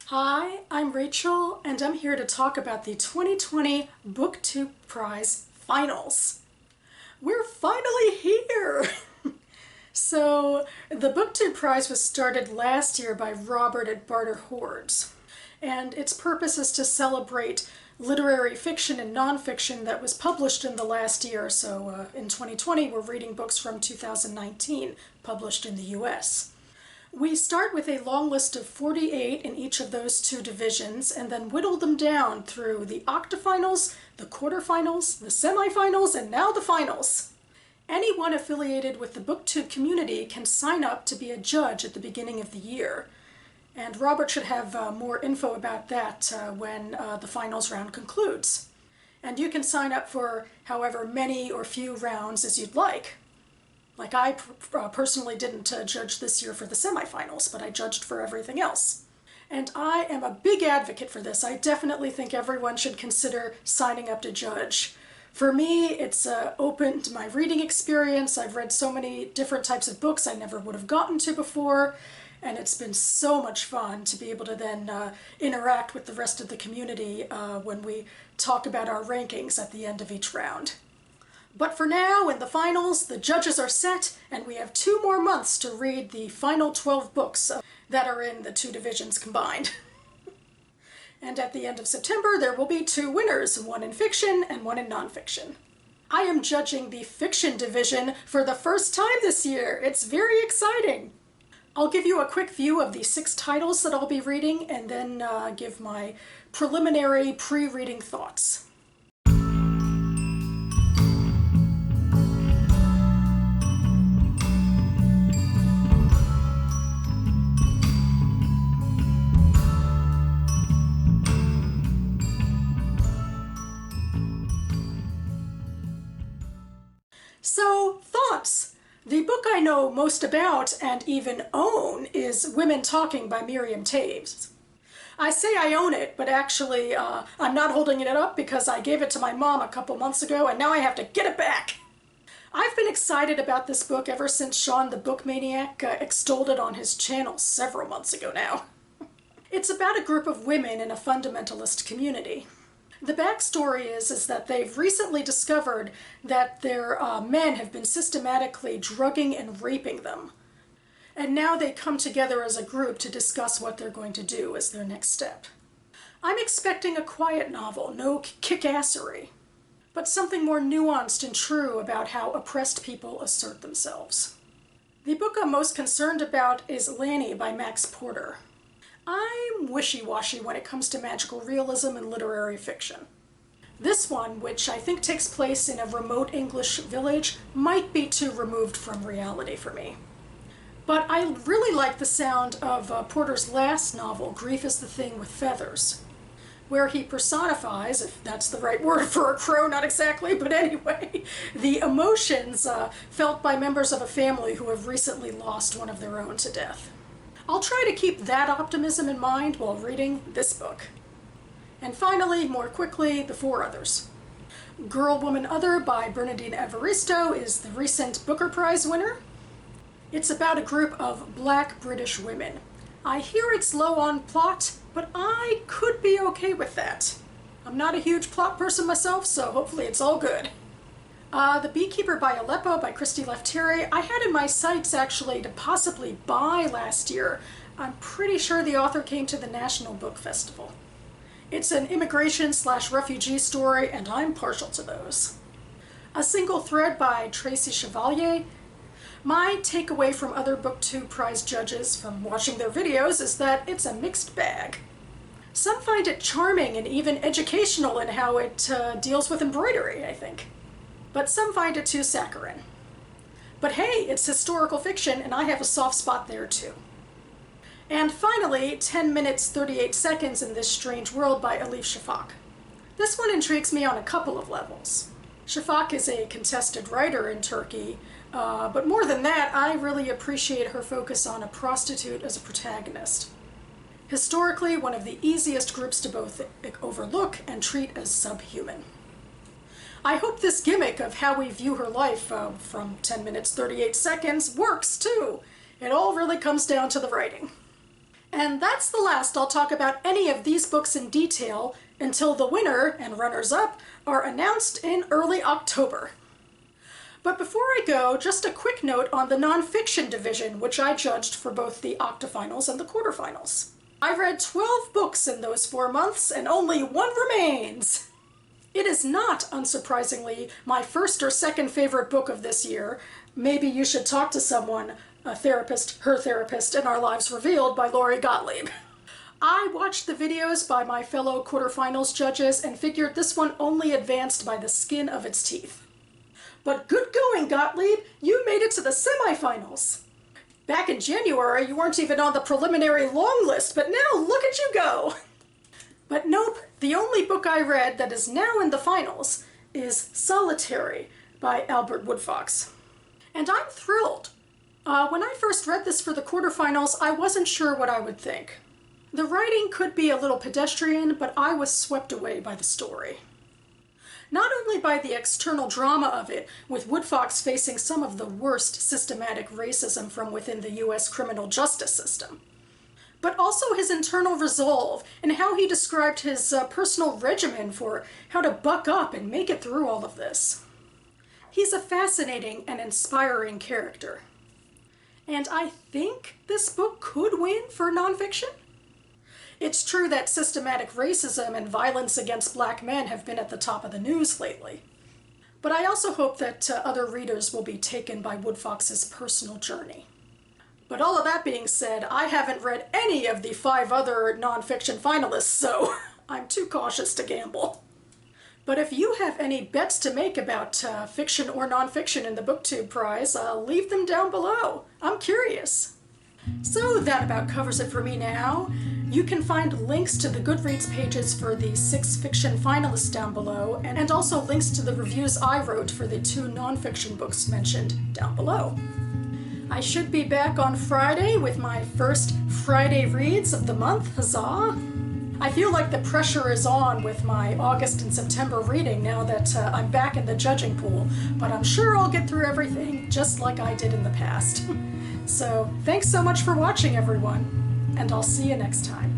Hi, I'm Rachel, and I'm here to talk about the 2020 BookTube Prize Finals. We're finally here! So, the BookTube Prize was started last year by Robert at Barter Hordes, and its purpose is to celebrate literary fiction and nonfiction that was published in the last year. So, in 2020, we're reading books from 2019 published in the US. We start with a long list of 48 in each of those two divisions and then whittle them down through the octafinals, the quarterfinals, the semifinals, and now the finals. Anyone affiliated with the BookTube community can sign up to be a judge at the beginning of the year. And Robert should have more info about that when the finals round concludes. And you can sign up for however many or few rounds as you'd like. Like I personally didn't judge this year for the semifinals, but I judged for everything else. And I am a big advocate for this. I definitely think everyone should consider signing up to judge. For me, it's opened my reading experience. I've read so many different types of books I never would have gotten to before, and it's been so much fun to be able to then interact with the rest of the community when we talk about our rankings at the end of each round. But for now, in the finals, the judges are set, and we have 2 more months to read the final 12 books that are in the two divisions combined. And at the end of September, there will be 2 winners, one in fiction and one in nonfiction. I am judging the fiction division for the first time this year. It's very exciting. I'll give you a quick view of the 6 titles that I'll be reading, and then give my preliminary pre-reading thoughts. So, thoughts. The book I know most about and even own is Women Talking by Miriam Toews. I say I own it, but actually I'm not holding it up because I gave it to my mom a couple months ago and now I have to get it back. I've been excited about this book ever since Sean the Book Maniac extolled it on his channel several months ago now. It's about a group of women in a fundamentalist community. The backstory is that they've recently discovered that their men have been systematically drugging and raping them. And now they come together as a group to discuss what they're going to do as their next step. I'm expecting a quiet novel, no kick-assery, but something more nuanced and true about how oppressed people assert themselves. The book I'm most concerned about is Lanny by Max Porter. I'm wishy-washy when it comes to magical realism and literary fiction. This one, which I think takes place in a remote English village, might be too removed from reality for me. But I really like the sound of Porter's last novel, Grief is the Thing with Feathers, where he personifies, if that's the right word for a crow, not exactly, but anyway, the emotions felt by members of a family who have recently lost one of their own to death. I'll try to keep that optimism in mind while reading this book. And finally, more quickly, the 4 others. Girl, Woman, Other by Bernardine Evaristo is the recent Booker Prize winner. It's about a group of Black British women. I hear it's low on plot, but I could be okay with that. I'm not a huge plot person myself, so hopefully it's all good. The Beekeeper by Aleppo by Christy Leftieri, I had in my sights actually to possibly buy last year. I'm pretty sure the author came to the National Book Festival. It's an immigration/refugee story, and I'm partial to those. A Single Thread by Tracy Chevalier. My takeaway from other BookTube Prize judges from watching their videos is that it's a mixed bag. Some find it charming and even educational in how it deals with embroidery, I think. But some find it too saccharine. But hey, it's historical fiction, and I have a soft spot there too. And finally, 10 minutes 38 seconds in This Strange World by Alif Shafak. This one intrigues me on a couple of levels. Shafak is a contested writer in Turkey, but more than that, I really appreciate her focus on a prostitute as a protagonist. Historically, one of the easiest groups to both overlook and treat as subhuman. I hope this gimmick of how we view her life from 10 minutes 38 seconds works too. It all really comes down to the writing. And that's the last I'll talk about any of these books in detail until the winner and runners-up are announced in early October. But before I go, just a quick note on the nonfiction division, which I judged for both the octafinals and the quarterfinals. I read 12 books in those 4 months, and only one remains. It is not, unsurprisingly, my first or second favorite book of this year. Maybe You Should Talk to Someone, a therapist, her therapist, and Our Lives Revealed by Lori Gottlieb. I watched the videos by my fellow quarterfinals judges and figured this one only advanced by the skin of its teeth. But good going, Gottlieb! You made it to the semifinals! Back in January, you weren't even on the preliminary long list, but now look at you go! But nope, the only book I read that is now in the finals is Solitary by Albert Woodfox. And I'm thrilled. When I first read this for the quarterfinals, I wasn't sure what I would think. The writing could be a little pedestrian, but I was swept away by the story. Not only by the external drama of it, with Woodfox facing some of the worst systematic racism from within the U.S. criminal justice system, but also his internal resolve and how he described his personal regimen for how to buck up and make it through all of this. He's a fascinating and inspiring character. And I think this book could win for nonfiction. It's true that systematic racism and violence against Black men have been at the top of the news lately. But I also hope that other readers will be taken by Woodfox's personal journey. But all of that being said, I haven't read any of the 5 other nonfiction finalists, so I'm too cautious to gamble. But if you have any bets to make about fiction or nonfiction in the BookTube prize, leave them down below. I'm curious. So that about covers it for me now. You can find links to the Goodreads pages for the 6 fiction finalists down below, and also links to the reviews I wrote for the 2 nonfiction books mentioned down below. I should be back on Friday with my first Friday reads of the month, huzzah! I feel like the pressure is on with my August and September reading now that I'm back in the judging pool, but I'm sure I'll get through everything just like I did in the past. So thanks so much for watching, everyone, and I'll see you next time.